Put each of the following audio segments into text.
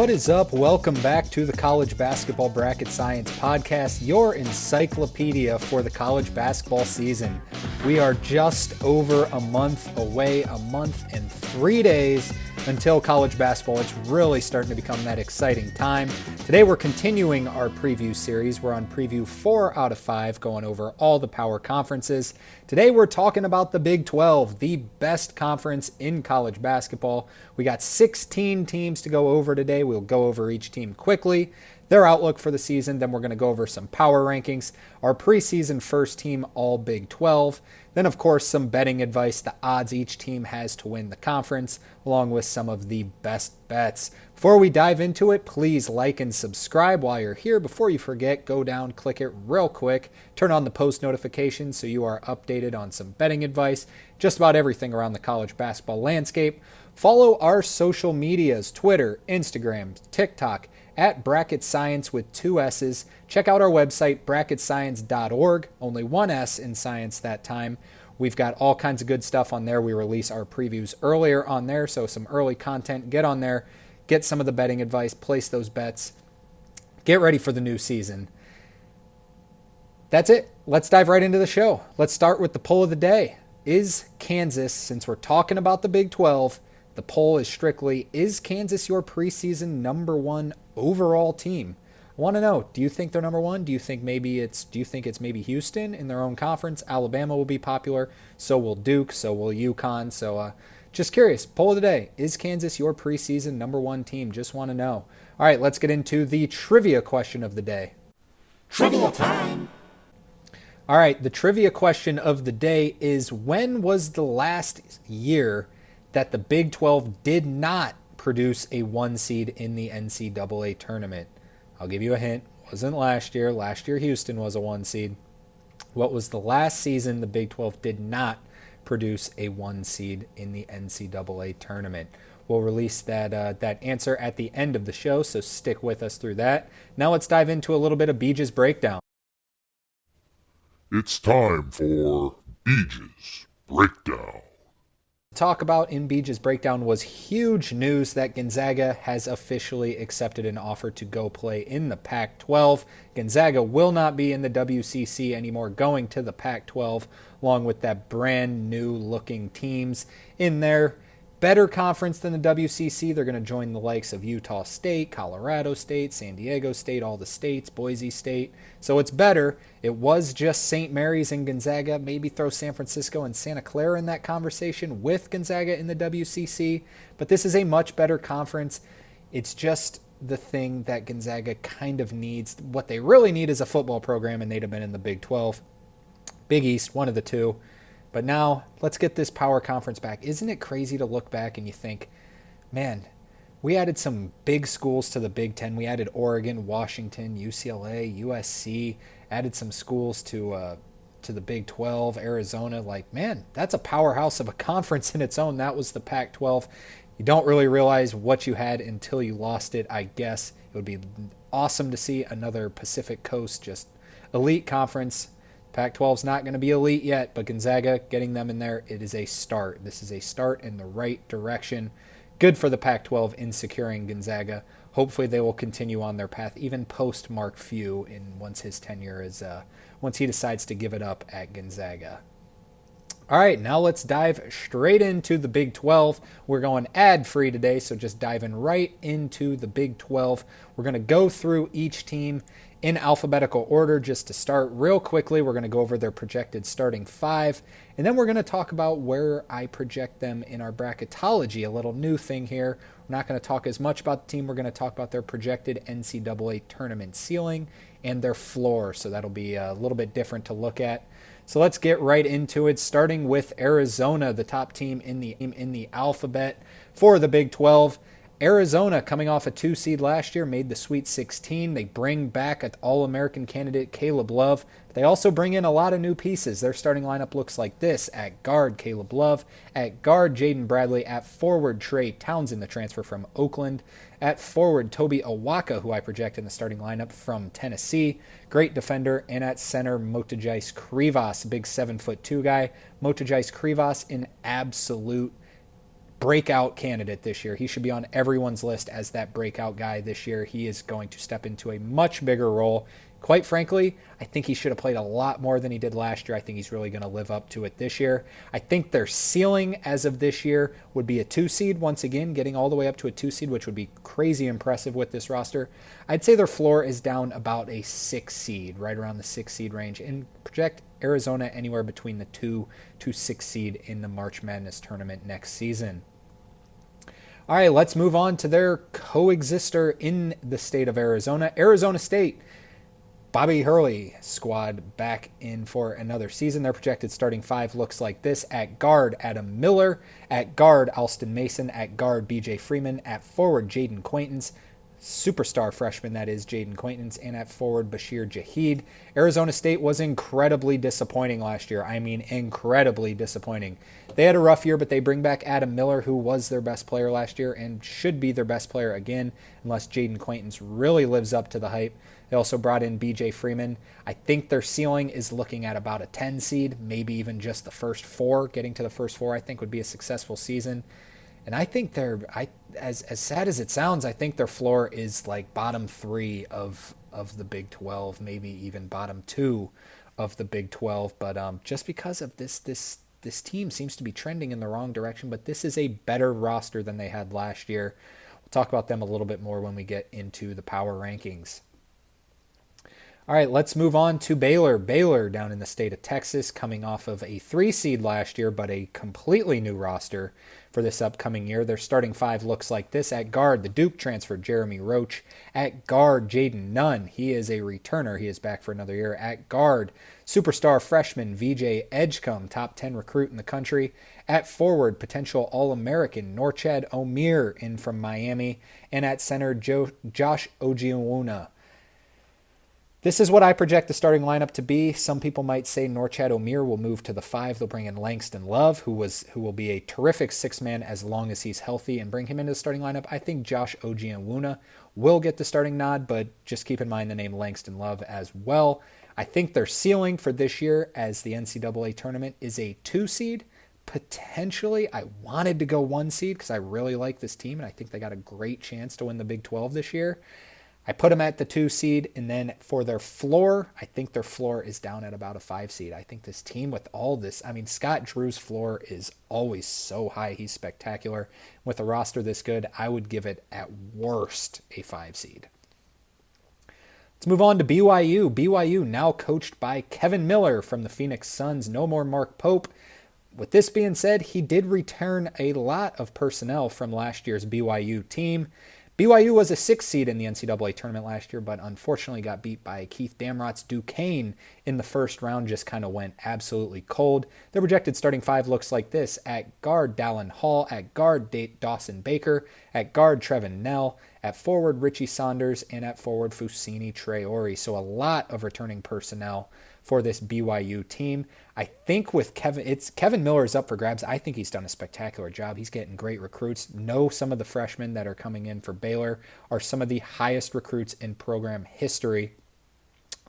What is up? Welcome back to the College Basketball Bracket Science Podcast, your encyclopedia for the college basketball season. We are just over a month away, a month and 3 days until college basketball. It's really starting to become that exciting time. Today we're continuing our preview series. We're on preview 4 out of 5, going over all the power conferences. Today we're talking about the Big 12, the best conference in college basketball. We got 16 teams to go over today. We'll go over each team quickly, their outlook for the season. Then we're going to go over some power rankings, our preseason first team, all Big 12. Then, of course, some betting advice, the odds each team has to win the conference, along with some of the best bets. Before we dive into it, please like and subscribe while you're here. Before you forget, go down, click it real quick, turn on the post notifications so you are updated on some betting advice, just about everything around the college basketball landscape. Follow our social medias, Twitter, Instagram, TikTok, at Bracket Science with 2 S's. Check out our website, bracketscience.org. Only 1 S in science that time. We've got all kinds of good stuff on there. We release our previews earlier on there, so some early content. Get on there, get some of the betting advice, place those bets. Get ready for the new season. That's it. Let's dive right into the show. Let's start with the poll of the day. Is Kansas, since we're talking about the Big 12, the poll is strictly, is Kansas your preseason number 1 overall team? I want to know, do you think they're number 1? Do you think it's maybe Houston in their own conference? Alabama will be popular. So will Duke. So will UConn. So just curious. Poll of the day. Is Kansas your preseason number 1 team? Just want to know. All right, let's get into the trivia question of the day. Trivia time. All right, the trivia question of the day is, when was the last year that the Big 12 did not produce a 1 seed in the NCAA Tournament? I'll give you a hint. It wasn't last year. Last year, Houston was a 1 seed. What was the last season the Big 12 did not produce a 1 seed in the NCAA Tournament? We'll release that answer at the end of the show, so stick with us through that. Now let's dive into a little bit of Beej's breakdown. It's time for Beej's Breakdown. Talk about in Beej's breakdown was huge news that Gonzaga has officially accepted an offer to go play in the Pac-12. Gonzaga will not be in the WCC anymore, going to the Pac-12, along with that brand new looking teams in there. Better conference than the WCC. They're going to join the likes of Utah State, Colorado State, San Diego State, all the states, Boise State. So it's better. It was just St. Mary's and Gonzaga. Maybe throw San Francisco and Santa Clara in that conversation with Gonzaga in the WCC. But this is a much better conference. It's just the thing that Gonzaga kind of needs. What they really need is a football program, and they'd have been in the Big 12. Big East, one of the two. But now, let's get this power conference back. Isn't it crazy to look back and you think, man, we added some big schools to the Big Ten. We added Oregon, Washington, UCLA, USC, added some schools to the Big 12, Arizona. Like, man, that's a powerhouse of a conference in its own. That was the Pac-12. You don't really realize what you had until you lost it, I guess. It would be awesome to see another Pacific Coast, just elite conference. Pac-12's not going to be elite yet, but Gonzaga, getting them in there, it is a start. This is a start in the right direction. Good for the Pac-12 in securing Gonzaga. Hopefully they will continue on their path, even post Mark Few, once his tenure is, once he decides to give it up at Gonzaga. All right, now let's dive straight into the Big 12. We're going ad-free today, so just diving right into the Big 12. We're going to go through each team in alphabetical order. Just to start real quickly, we're going to go over their projected starting 5, and then we're going to talk about where I project them in our bracketology, a little new thing here. We're not going to talk as much about the team. We're going to talk about their projected NCAA tournament ceiling and their floor, so that'll be a little bit different to look at. So let's get right into it, starting with Arizona, the top team in the alphabet for the Big 12. Arizona, coming off a 2 seed last year, made the Sweet 16. They bring back an All-American candidate, Caleb Love. They also bring in a lot of new pieces. Their starting lineup looks like this. At guard, Caleb Love. At guard, Jaden Bradley. At forward, Trey Townsend, the transfer from Oakland. At forward, Toby Awaka, who I project in the starting lineup from Tennessee. Great defender. And at center, Motajais Krivas, big 7'2" guy. Motajais Krivas, an absolute breakout candidate this year. He should be on everyone's list as that breakout guy this year. He is going to step into a much bigger role. Quite frankly, I think he should have played a lot more than he did last year. I think he's really going to live up to it this year. I think their ceiling as of this year would be a 2 seed once again, getting all the way up to a 2 seed, which would be crazy impressive with this roster. I'd say their floor is down about a 6 seed, right around the 6 seed range, and project Arizona anywhere between the 2 to 6 seed in the March Madness tournament next season. All right, let's move on to their coexister in the state of Arizona, Arizona State. Bobby Hurley squad back in for another season. Their projected starting 5 looks like this. At guard, Adam Miller. At guard, Alston Mason. At guard, BJ Freeman. At forward, Jaden Quaintance. Superstar freshman, that is, Jaden Quaintance. And at forward, Bashir Jaheed. Arizona State was incredibly disappointing last year. I mean, incredibly disappointing. They had a rough year, but they bring back Adam Miller, who was their best player last year and should be their best player again, unless Jaden Quaintance really lives up to the hype. They also brought in BJ Freeman. I think their ceiling is looking at about a 10 seed, maybe even just the first 4. Getting to the first 4, I think, would be a successful season. And I think as sad as it sounds, I think their floor is like bottom 3 of the Big 12, maybe even bottom 2 of the Big 12. But just because of this team seems to be trending in the wrong direction, but this is a better roster than they had last year. We'll talk about them a little bit more when we get into the power rankings. All right, let's move on to Baylor. Baylor down in the state of Texas, coming off of a 3 seed last year, but a completely new roster for this upcoming year. Their starting 5 looks like this. At guard, the Duke transfer, Jeremy Roach. At guard, Jaden Nunn. He is a returner. He is back for another year. At guard, superstar freshman, VJ Edgecombe, top 10 recruit in the country. At forward, potential All-American, Norchad Omier in from Miami. And at center, Josh Ojiewuna. This is what I project the starting lineup to be. Some people might say Norchad Omier will move to the 5. They'll bring in Langston Love, who will be a terrific 6-man as long as he's healthy, and bring him into the starting lineup. I think Josh Ojiewuna will get the starting nod, but just keep in mind the name Langston Love as well. I think their ceiling for this year as the NCAA tournament is a 2 seed. Potentially, I wanted to go 1 seed because I really like this team, and I think they got a great chance to win the Big 12 this year. I put them at the 2 seed, and then for their floor, I think their floor is down at about a 5 seed. I think this team with all this, I mean, Scott Drew's floor is always so high. He's spectacular. With a roster this good, I would give it at worst a 5 seed. Let's move on to BYU. BYU now coached by Kevin Miller from the Phoenix Suns. No more Mark Pope. With this being said, he did return a lot of personnel from last year's BYU team. BYU was a 6 seed in the NCAA tournament last year, but unfortunately got beat by Keith Damrot's Duquesne in the first round, just kind of went absolutely cold. Their projected starting 5 looks like this. At guard, Dallin Hall. At guard, Dawson Baker. At guard, Trevin Nell. At forward, Richie Saunders. And at forward, Fusini Traore. So a lot of returning personnel for this BYU team. I think with Kevin Miller is up for grabs. I think he's done a spectacular job. He's getting great recruits. Some of the freshmen that are coming in for Baylor are some of the highest recruits in program history.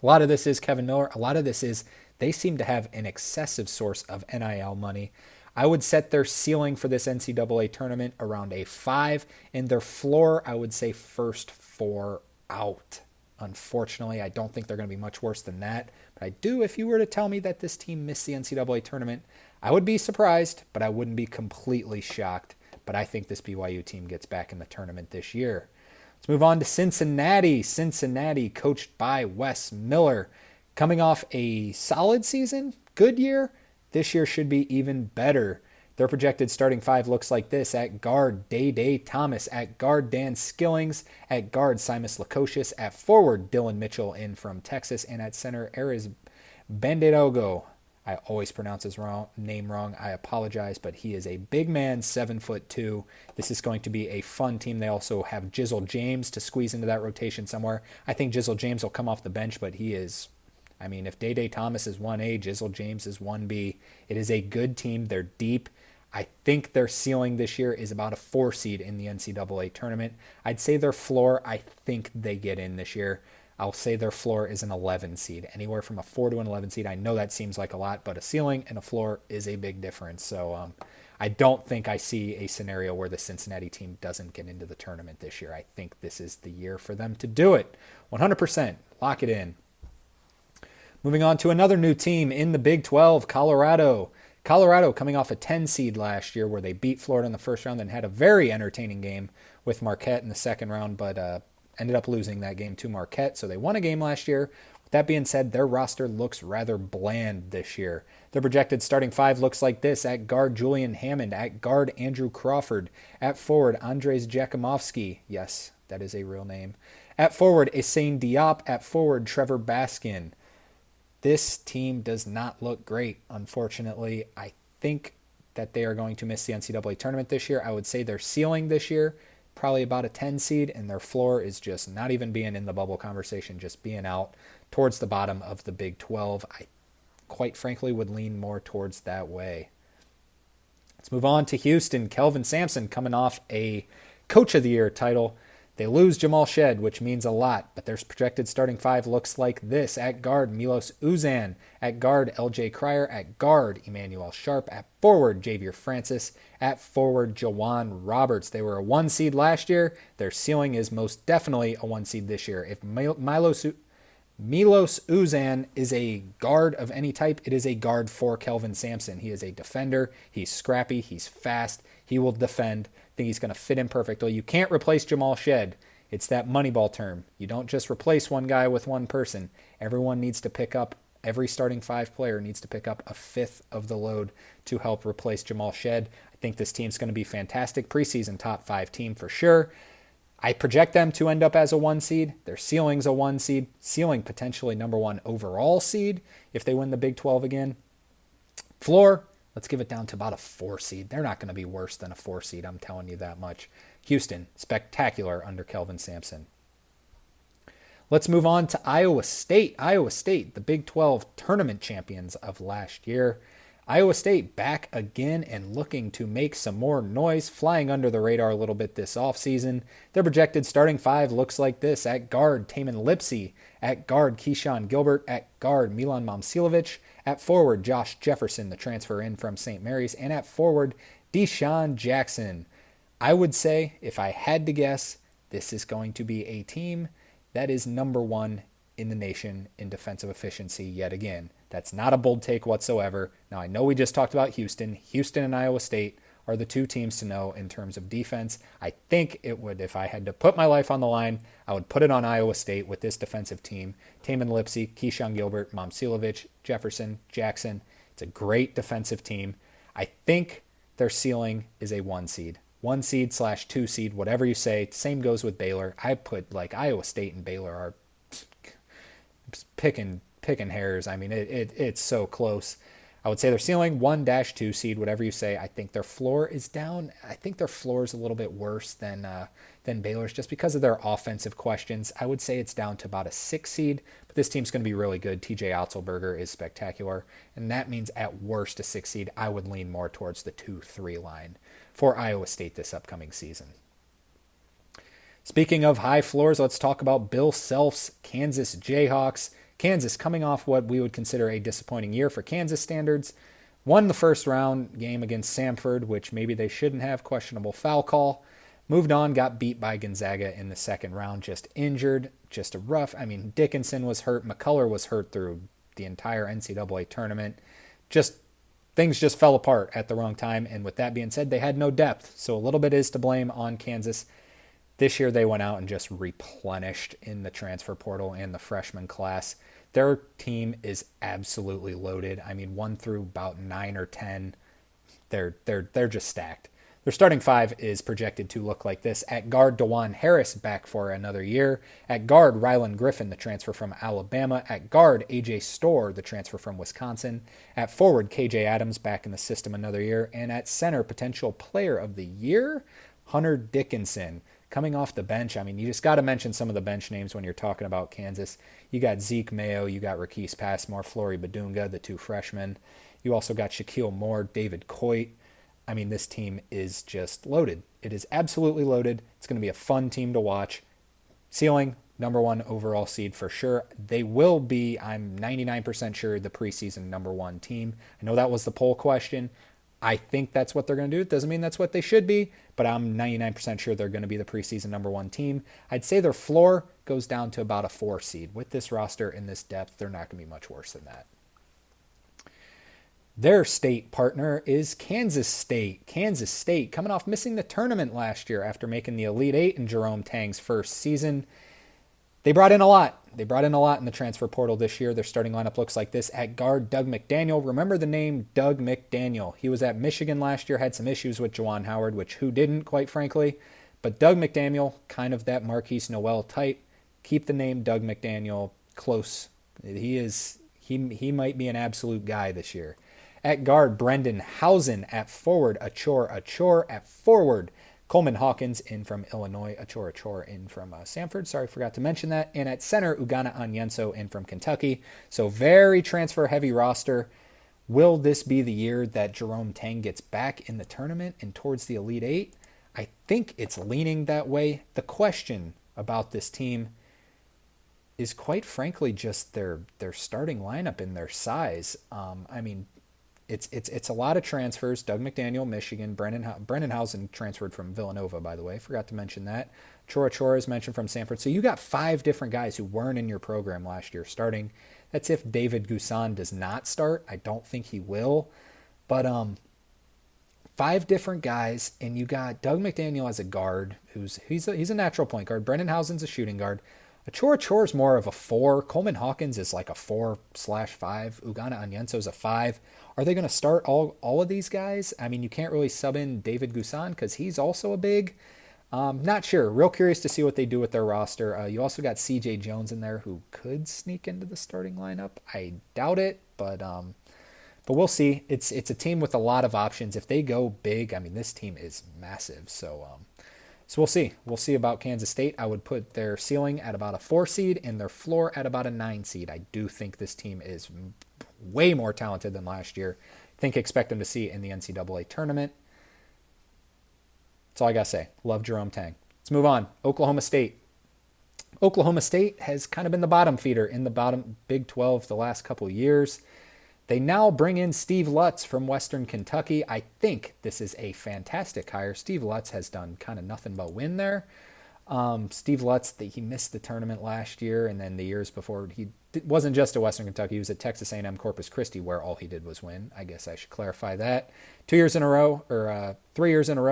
A lot of this is Kevin Miller. A lot of this is they seem to have an excessive source of NIL money. I would set their ceiling for this NCAA tournament around a 5, and their floor, I would say first 4 out. Unfortunately, I don't think they're going to be much worse than that. But I do, if you were to tell me that this team missed the NCAA tournament, I would be surprised, but I wouldn't be completely shocked. But I think this BYU team gets back in the tournament this year. Let's move on to Cincinnati. Cincinnati, coached by Wes Miller. Coming off a solid season, good year. This year should be even better. Their projected starting 5 looks like this. At guard, Day Thomas. At guard, Dan Skillings. At guard, Simus Lukosius. At forward, Dylan Mitchell in from Texas. And at center, Aris Banderogo. I always pronounce his name wrong. I apologize, but he is a big man, 7'2". This is going to be a fun team. They also have Jizzle James to squeeze into that rotation somewhere. I think Jizzle James will come off the bench, but he is... I mean, if Day Thomas is 1A, Jizzle James is 1B. It is a good team. They're deep. I think their ceiling this year is about a 4 seed in the NCAA tournament. I'd say their floor, I think they get in this year. I'll say their floor is an 11 seed, anywhere from a 4 to an 11 seed. I know that seems like a lot, but a ceiling and a floor is a big difference. So I don't think I see a scenario where the Cincinnati team doesn't get into the tournament this year. I think this is the year for them to do it. 100%. Lock it in. Moving on to another new team in the Big 12, Colorado. Colorado coming off a 10 seed last year where they beat Florida in the first round and had a very entertaining game with Marquette in the second round, but ended up losing that game to Marquette. So they won a game last year. With that being said, their roster looks rather bland this year. Their projected starting five looks like this. At guard, Julian Hammond. At guard, Andrew Crawford. At forward, Andres Jakimovsky. Yes, that is a real name. At forward, Essane Diop. At forward, Trevor Baskin. This team does not look great, unfortunately. I think that they are going to miss the NCAA tournament this year. I would say their ceiling this year, probably about a 10 seed, and their floor is just not even being in the bubble conversation, just being out towards the bottom of the Big 12. I quite frankly would lean more towards that way. Let's move on to Houston. Kelvin Sampson coming off a Coach of the Year title. They lose Jamal Shed, which means a lot, but their projected starting five looks like this. At guard, Milos Uzan. At guard, LJ Cryer. At guard, Emmanuel Sharp. At forward, Javier Francis. At forward, Jawan Roberts. They were a 1 seed last year. Their ceiling is most definitely a 1 seed this year. If Milos Uzan is a guard of any type, it is a guard for Kelvin Sampson. He is a defender. He's scrappy. He's fast. He will defend. I think he's going to fit in perfectly. You can't replace Jamal Shed. It's that Moneyball term. You don't just replace one guy with one person. Everyone needs to pick up, every starting five player needs to pick up a fifth of the load to help replace Jamal Shed. I think this team's going to be fantastic. Preseason top 5 team for sure. I project them to end up as a 1 seed. Their ceiling's a 1 seed. Ceiling potentially number 1 overall seed if they win the Big 12 again. Floor, let's give it down to about a 4 seed. They're not going to be worse than a 4 seed, I'm telling you that much. Houston, spectacular under Kelvin Sampson. Let's move on to Iowa State. Iowa State, the Big 12 tournament champions of last year. Iowa State back again and looking to make some more noise, flying under the radar a little bit this offseason. Their projected starting five looks like this. At guard, Tamin Lipsey. At guard, Keyshawn Gilbert. At guard, Milan Momcilovic. At forward, Josh Jefferson, the transfer in from St. Mary's. And at forward, Deshaun Jackson. I would say, if I had to guess, this is going to be a team that is number 1 in the nation in defensive efficiency yet again. That's not a bold take whatsoever. Now, I know we just talked about Houston. Houston and Iowa State are the 2 teams to know in terms of defense. I think it would, if I had to put my life on the line, I would put it on Iowa State with this defensive team. Tamin Lipsey, Keyshawn Gilbert, Momcilovic, Jefferson, Jackson. It's a great defensive team. I think their ceiling is a 1 seed. 1 seed / 2 seed, whatever you say. Same goes with Baylor. I put like Iowa State and Baylor are picking hairs. I mean, it's so close. I would say their ceiling 1-2 seed, whatever you say. I think their floor is down. I think their floor is a little bit worse than Baylor's just because of their offensive questions. I would say it's down to about a 6 seed, but this team's going to be really good. TJ Otzelberger is spectacular, and that means at worst a 6 seed. I would lean more towards the 2-3 line for Iowa State this upcoming season. Speaking of high floors, let's talk about Bill Self's Kansas Jayhawks. Kansas coming off what we would consider a disappointing year for Kansas standards. Won the first round game against Samford, which maybe they shouldn't have, questionable foul call. Moved on, got beat by Gonzaga in the second round, just injured, just a rough. I mean, Dickinson was hurt. McCullough was hurt through the entire NCAA tournament. Things just fell apart at the wrong time. And with that being said, they had no depth. So a little bit is to blame on Kansas. This year they went out and just replenished in the transfer portal and the freshman class. Their team is absolutely loaded. I mean, 1 through about 9 or 10, they're just stacked. Their starting five is projected to look like this. At guard, DeJuan Harris back for another year. At guard, Rylan Griffin, the transfer from Alabama. At guard, A.J. Storr, the transfer from Wisconsin. At forward, K.J. Adams back in the system another year. And at center, potential player of the year, Hunter Dickinson. Coming off the bench, I mean, you just got to mention some of the bench names when you're talking about Kansas. You got Zeke Mayo, you got Raquise Passmore, Flory Badunga, the 2 freshmen. You also got Shaquille Moore, David Coit. I mean, this team is just loaded. It is absolutely loaded. It's going to be a fun team to watch. Ceiling, number 1 overall seed for sure. They will be, I'm 99% sure, the preseason number 1 team. I know that was the poll question. I think that's what they're going to do. It doesn't mean that's what they should be, but I'm 99% sure they're going to be the preseason number one team. I'd say their floor goes down to about a 4 seed. With this roster and this depth, they're not going to be much worse than that. Their state partner is Kansas State. Kansas State coming off missing the tournament last year after making the Elite Eight in Jerome Tang's first season. They brought in a lot. They brought in a lot in the transfer portal this year. Their starting lineup looks like this. At guard, Doug McDaniel. Remember the name Doug McDaniel. He was at Michigan last year, had some issues with Juwan Howard, which who didn't, quite frankly. But Doug McDaniel, kind of that Marquise Noel type. Keep the name Doug McDaniel close. He might be an absolute guy this year. At guard, Brendan Housen. At forward, Achor. At forward, Coleman Hawkins in from Illinois. Achor in from Samford. Sorry, forgot to mention that. And at center, Ugana Onyenso in from Kentucky. So very transfer-heavy roster. Will this be the year that Jerome Tang gets back in the tournament and towards the Elite Eight? I think it's leaning that way. The question about this team is quite frankly just their starting lineup and their size. It's a lot of transfers. Doug McDaniel, Michigan. Brendan Housen transferred from Villanova, by the way. Forgot to mention that. Chora is mentioned from Samford. So you got 5 different guys who weren't in your program last year starting. That's if David Gusan does not start. I don't think he will. But 5 different guys, and you got Doug McDaniel as a guard. He's a natural point guard. Brendan Housen's a shooting guard. Achor is more of a 4. Coleman Hawkins is like a 4/5. Ugana Onyenso's a 5. Are they going to start all of these guys? I mean, you can't really sub in David Gusan because he's also a big. Not sure. Real curious to see what they do with their roster. You also got C.J. Jones in there who could sneak into the starting lineup. I doubt it, but we'll see. It's a team with a lot of options. If they go big, I mean, this team is massive. So we'll see. We'll see about Kansas State. I would put their ceiling at about a 4 seed and their floor at about a 9 seed. I do think this team is way more talented than last year. Expect them to see in the NCAA tournament. That's all I got to say. Love Jerome Tang. Let's move on. Oklahoma State. Oklahoma State has kind of been the bottom feeder in the bottom Big 12 the last couple of years. They now bring in Steve Lutz from Western Kentucky. I think this is a fantastic hire. Steve Lutz has done kind of nothing but win there. Steve Lutz, he missed the tournament last year, and then the years before, he wasn't just at Western Kentucky. He was at Texas A&M Corpus Christi, where all he did was win. I guess I should clarify that. 3 years in a row,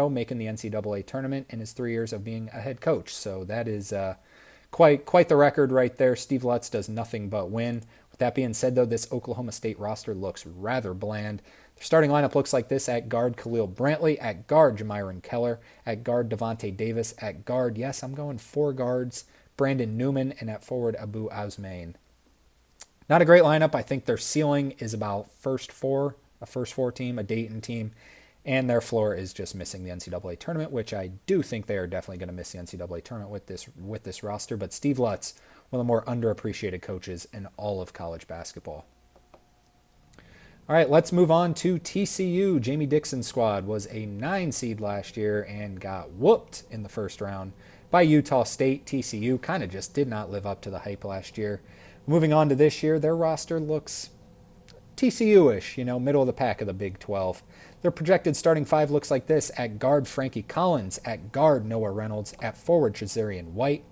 making the NCAA tournament in his 3 years of being a head coach. So that is quite the record right there. Steve Lutz does nothing but win. With that being said, though, this Oklahoma State roster looks rather bland. Their starting lineup looks like this. At guard, Khalil Brantley. At guard, Jamiron Keller. At guard, Devontae Davis. At guard, yes, I'm going 4 guards, Brandon Newman. And at forward, Abu Ousmane. Not a great lineup. I think their ceiling is about a first four team, a Dayton team. And their floor is just missing the NCAA tournament, which I do think they are definitely going to miss the NCAA tournament with this roster. But Steve Lutz, one of the more underappreciated coaches in all of college basketball. All right, let's move on to TCU. Jamie Dixon's squad was a 9 seed last year and got whooped in the first round by Utah State. TCU kind of just did not live up to the hype last year. Moving on to this year, their roster looks TCU-ish, middle of the pack of the Big 12. Their projected starting 5 looks like this. At guard, Frankie Collins. At guard, Noah Reynolds. At forward, Trazarian White.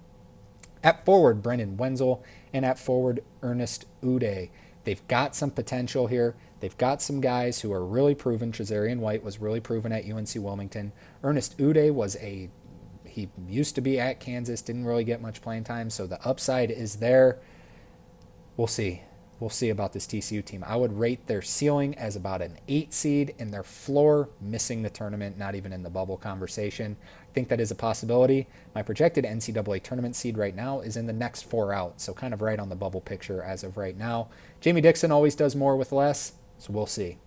At forward, Brendan Wenzel. And at forward, Ernest Uday. They've got some potential here. They've got some guys who are really proven. Trazarian White was really proven at UNC Wilmington. Ernest Uday he used to be at Kansas, didn't really get much playing time, so the upside is there. We'll see. We'll see about this TCU team. I would rate their ceiling as about an 8 seed and their floor missing the tournament, not even in the bubble conversation. I think that is a possibility. My projected NCAA tournament seed right now is in the next 4 out, so kind of right on the bubble picture as of right now. Jamie Dixon always does more with less, so we'll see.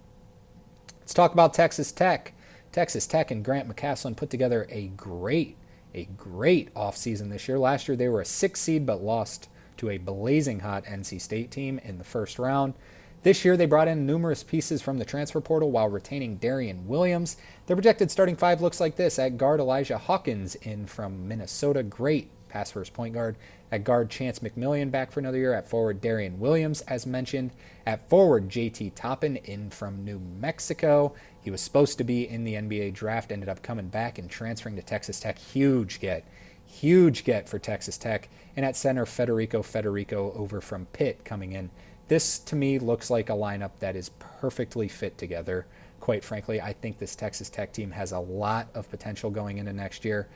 Let's talk about Texas Tech. Texas Tech and Grant McCaslin put together a great offseason this year. Last year they were a 6 seed but lost to a blazing hot NC State team in the first round. This year, they brought in numerous pieces from the transfer portal while retaining Darian Williams. Their projected starting 5 looks like this. At guard, Elijah Hawkins in from Minnesota. Great pass first point guard. At guard, Chance McMillian back for another year. At forward, Darian Williams, as mentioned. At forward, JT Toppin in from New Mexico. He was supposed to be in the NBA draft, ended up coming back and transferring to Texas Tech. Huge get for Texas Tech. And at center, Federico over from Pitt coming in. This, to me, looks like a lineup that is perfectly fit together. Quite frankly, I think this Texas Tech team has a lot of potential going into next year.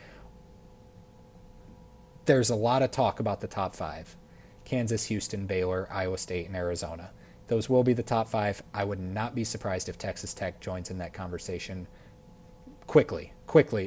There's a lot of talk about the top five: Kansas, Houston, Baylor, Iowa State, and Arizona. Those will be the top five. I would not be surprised if Texas Tech joins in that conversation quickly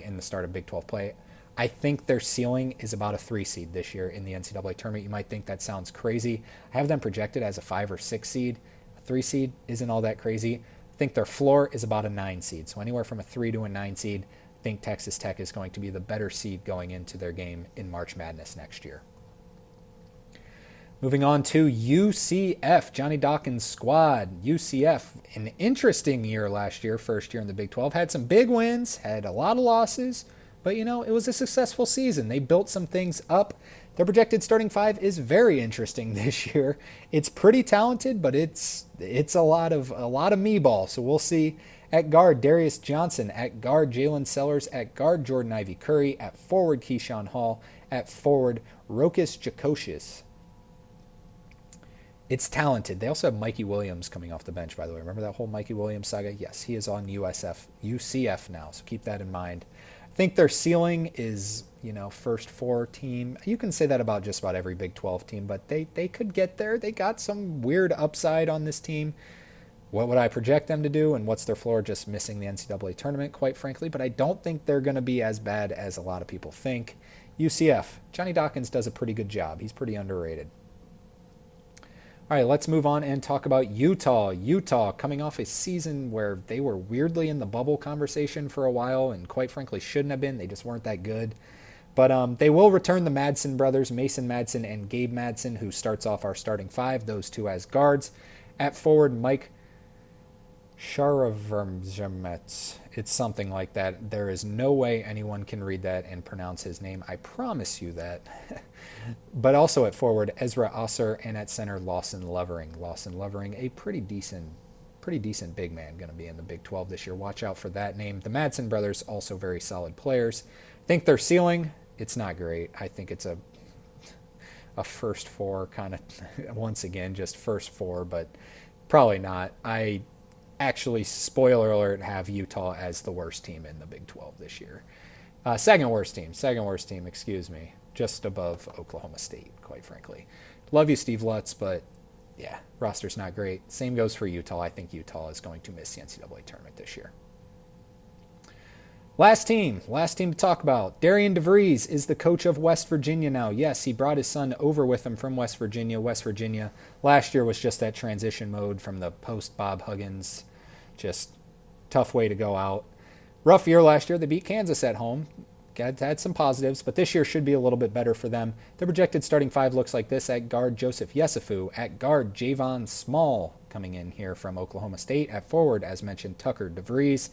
in the start of Big 12 play. I think their ceiling is about a 3 seed this year in the NCAA tournament. You might think that sounds crazy. I have them projected as a 5 or 6 seed. A 3 seed isn't all that crazy. I think their floor is about a 9 seed. So anywhere from a 3 to a 9 seed, I think Texas Tech is going to be the better seed going into their game in March Madness next year. Moving on to UCF, Johnny Dawkins' squad. UCF, an interesting year last year, first year in the Big 12. Had some big wins, had a lot of losses, but, it was a successful season. They built some things up. Their projected starting five is very interesting this year. It's pretty talented, but it's a lot of me ball. So we'll see. At guard, Darius Johnson. At guard, Jalen Sellers. At guard, Jordan Ivy Curry. At forward, Keyshawn Hall. At forward, Rokas Jokocius. It's talented. They also have Mikey Williams coming off the bench, by the way. Remember that whole Mikey Williams saga? Yes, he is on UCF now, so keep that in mind. I think their ceiling is, first 4 team. You can say that about just about every Big 12 team, but they could get there. They got some weird upside on this team. What would I project them to do, and what's their floor? Just missing the NCAA tournament, quite frankly, but I don't think they're going to be as bad as a lot of people think. UCF, Johnny Dawkins does a pretty good job. He's pretty underrated. All right, let's move on and talk about Utah. Utah coming off a season where they were weirdly in the bubble conversation for a while and quite frankly shouldn't have been. They just weren't that good. But they will return the Madsen brothers, Mason Madsen and Gabe Madsen, who starts off our starting five, those two as guards. At forward, Mike Sharavermets. It's something like that. There is no way anyone can read that and pronounce his name. I promise you that. But also at forward, Ezra Osser, and at center, Lawson Levering. Lawson Levering, a pretty decent big man, going to be in the Big 12 this year. Watch out for that name. The Madsen brothers, also very solid players. I think their ceiling, it's not great. I think it's a first 4 kind of, once again, just first 4, but probably not. I actually, spoiler alert, have Utah as the worst team in the Big 12 this year. Second worst team, excuse me. Just above Oklahoma State, quite frankly. Love you, Steve Lutz, but yeah, roster's not great. Same goes for Utah. I think Utah is going to miss the NCAA tournament this year. Last team to talk about. Darian DeVries is the coach of West Virginia now. Yes, he brought his son over with him from West Virginia. West Virginia last year was just that transition mode from the post-Bob Huggins. Just tough way to go out. Rough year last year. They beat Kansas at home. Had some positives, but this year should be a little bit better for them. The projected starting five looks like this. At guard, Joseph Yesufu. At guard, Javon Small coming in here from Oklahoma State. At forward, as mentioned, Tucker DeVries.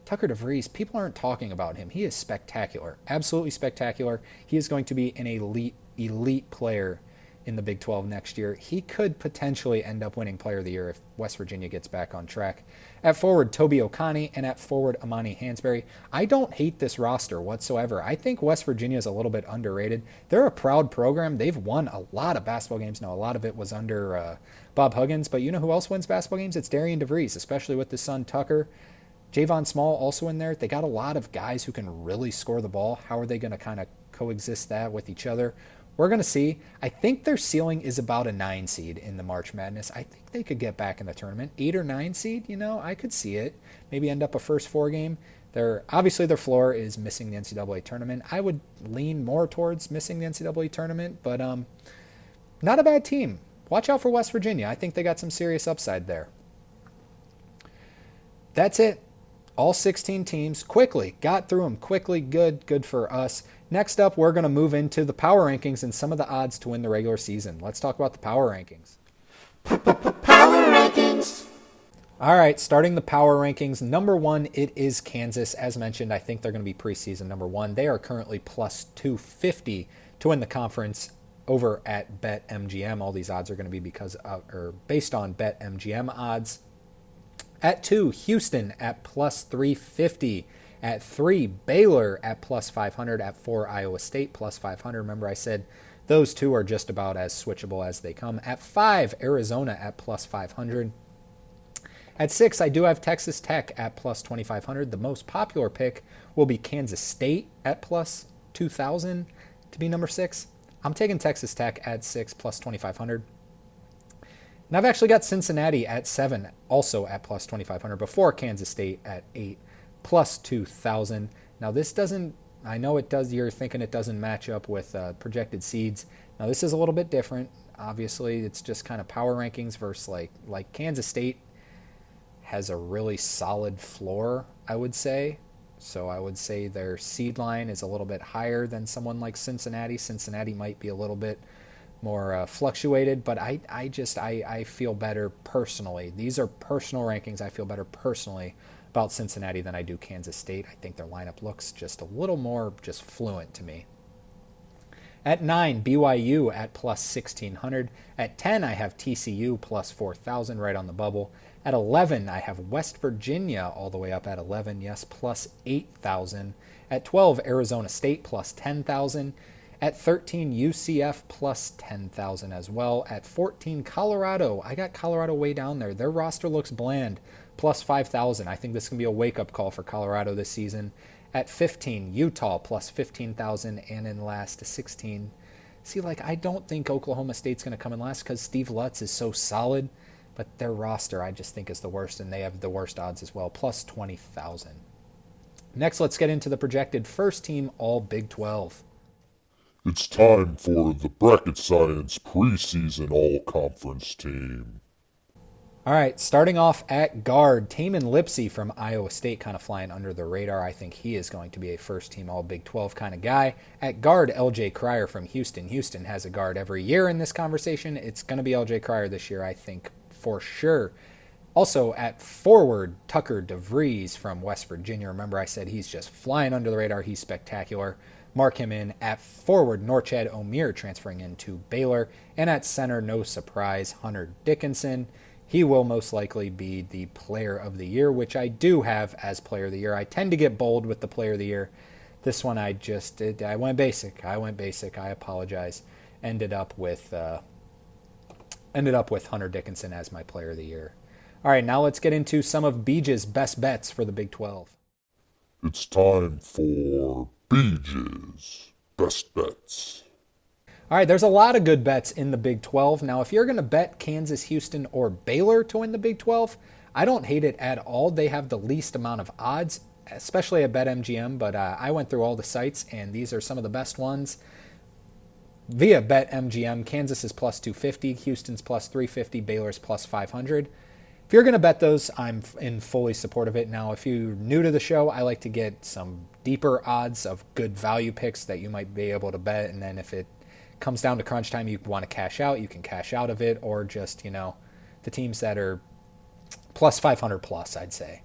Tucker DeVries, people aren't talking about him. He is spectacular, absolutely spectacular. He is going to be an elite player in the Big 12 next year. He could potentially end up winning Player of the Year if West Virginia gets back on track. At forward, Toby Okani, and at forward, Amani Hansberry. I don't hate this roster whatsoever. I think West Virginia is a little bit underrated. They're a proud program. They've won a lot of basketball games. Now, a lot of it was under Bob Huggins, but you know who else wins basketball games? It's Darian DeVries, especially with his son Tucker. Javon Small also in there. They got a lot of guys who can really score the ball. How are they going to kind of coexist that with each other? We're going to see. I think their ceiling is about a 9 seed in the March Madness. I think they could get back in the tournament. 8 or 9 seed, I could see it. Maybe end up a first 4 game. Obviously, their floor is missing the NCAA tournament. I would lean more towards missing the NCAA tournament, but not a bad team. Watch out for West Virginia. I think they got some serious upside there. That's it. All 16 teams quickly. Got through them quickly. Good for us. Next up, we're going to move into the power rankings and some of the odds to win the regular season. Let's talk about the power rankings. Power rankings. All right, starting the power rankings. Number 1, it is Kansas. As mentioned, I think they're going to be preseason number 1. They are currently plus 250 to win the conference over at BetMGM. All these odds are going to be based on BetMGM odds. At 2, Houston at plus 350. At 3, Baylor at plus 500. At 4, Iowa State plus 500. Remember I said those two are just about as switchable as they come. At 5, Arizona at plus 500. At 6, I do have Texas Tech at plus 2,500. The most popular pick will be Kansas State at plus 2,000 to be number 6. I'm taking Texas Tech at 6 plus 2,500. And I've actually got Cincinnati at 7, also at plus 2,500, before Kansas State at 8 plus 2,000. Now this doesn't, I know it does, you're thinking it doesn't match up with projected seeds. Now this is a little bit different. Obviously, it's just kind of power rankings versus like Kansas State has a really solid floor, I would say. So I would say their seed line is a little bit higher than someone like Cincinnati. Cincinnati might be a little bit more fluctuated, but I feel better personally. These are personal rankings. I feel better personally about Cincinnati than I do Kansas State. I think their lineup looks just a little more just fluent to me. At 9, BYU at plus 1,600. At 10, I have TCU plus 4,000 right on the bubble. At 11, I have West Virginia all the way up at 11, yes, plus 8,000. At 12, Arizona State plus 10,000. At 13, UCF plus 10,000 as well. At 14, Colorado. I got Colorado way down there. Their roster looks bland, plus 5,000. I think this can be a wake-up call for Colorado this season. At 15, Utah plus 15,000. And in last to 16. See, I don't think Oklahoma State's going to come in last because Steve Lutz is so solid. But their roster, I just think, is the worst, and they have the worst odds as well, plus 20,000. Next, let's get into the projected first team all Big 12. It's time for the Bracket Science Preseason All-Conference team. All right, starting off at guard, Tamin Lipsey from Iowa State, kind of flying under the radar. I think he is going to be a first-team all Big 12 kind of guy. At guard, LJ Cryer from Houston. Houston has a guard every year in this conversation. It's going to be LJ Cryer this year, I think, for sure. Also at forward, Tucker DeVries from West Virginia. Remember I said he's just flying under the radar. He's spectacular. Mark him in. At forward, Norchad Omier transferring into Baylor. And at center, no surprise, Hunter Dickinson. He will most likely be the player of the year, which I do have as player of the year. I tend to get bold with the player of the year. This one I went basic. I apologize. Ended up with Hunter Dickinson as my player of the year. All right, now let's get into some of Beej's best bets for the Big 12. It's time for Beej's best bets. All right, there's a lot of good bets in the Big 12. Now, if you're going to bet Kansas, Houston, or Baylor to win the Big 12, I don't hate it at all. They have the least amount of odds, especially at BetMGM, but I went through all the sites, and these are some of the best ones. Via BetMGM, Kansas is plus 250, Houston's plus 350, Baylor's plus 500. If you're going to bet those, I'm in fully support of it. Now, if you're new to the show, I like to get some deeper odds of good value picks that you might be able to bet, and then if it comes down to crunch time, you want to cash out, you can cash out of it, or just, the teams that are plus 500 plus, I'd say.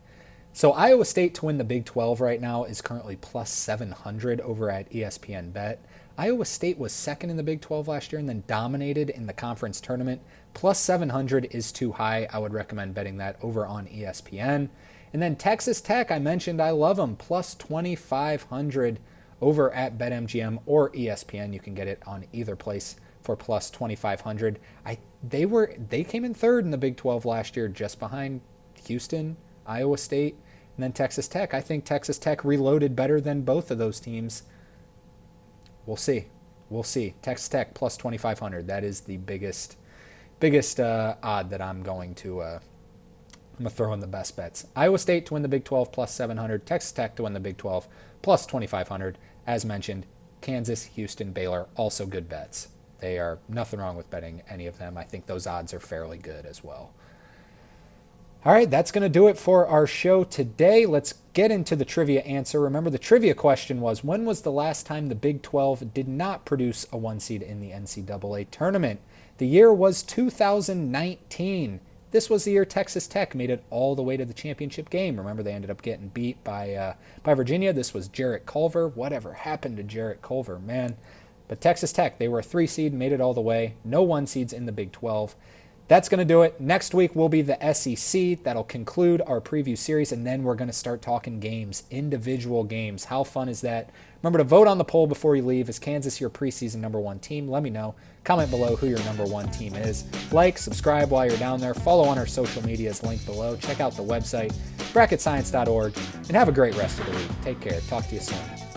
So Iowa State to win the Big 12 right now is currently plus 700 over at ESPN Bet. Iowa State was second in the Big 12 last year and then dominated in the conference tournament. Plus 700 is too high. I would recommend betting that over on ESPN. And then Texas Tech, I mentioned I love them. Plus 2,500 over at BetMGM or ESPN. You can get it on either place for plus 2,500. They came in third in the Big 12 last year, just behind Houston, Iowa State, and then Texas Tech. I think Texas Tech reloaded better than both of those teams. We'll see. Texas Tech plus 2,500. That is the biggest odd that I'm going to throw in the best bets. Iowa State to win the Big 12 plus 700. Texas Tech to win the Big 12 plus 2,500. As mentioned, Kansas, Houston, Baylor, also good bets. They are nothing wrong with betting any of them. I think those odds are fairly good as well. All right, that's going to do it for our show today. Let's get into the trivia answer. Remember, the trivia question was, when was the last time the Big 12 did not produce a 1 seed in the NCAA Tournament? The year was 2019. This was the year Texas Tech made it all the way to the championship game. Remember, they ended up getting beat by Virginia. This was Jarrett Culver. Whatever happened to Jarrett Culver, man? But Texas Tech, they were a 3 seed, made it all the way. No 1 seeds in the Big 12. That's going to do it. Next week will be the SEC. That'll conclude our preview series, and then we're going to start talking games, individual games. How fun is that? Remember to vote on the poll before you leave. Is Kansas your preseason number one team? Let me know. Comment below who your number one team is. Like, subscribe while you're down there. Follow on our social medias linked below. Check out the website, bracketscience.org, and have a great rest of the week. Take care. Talk to you soon.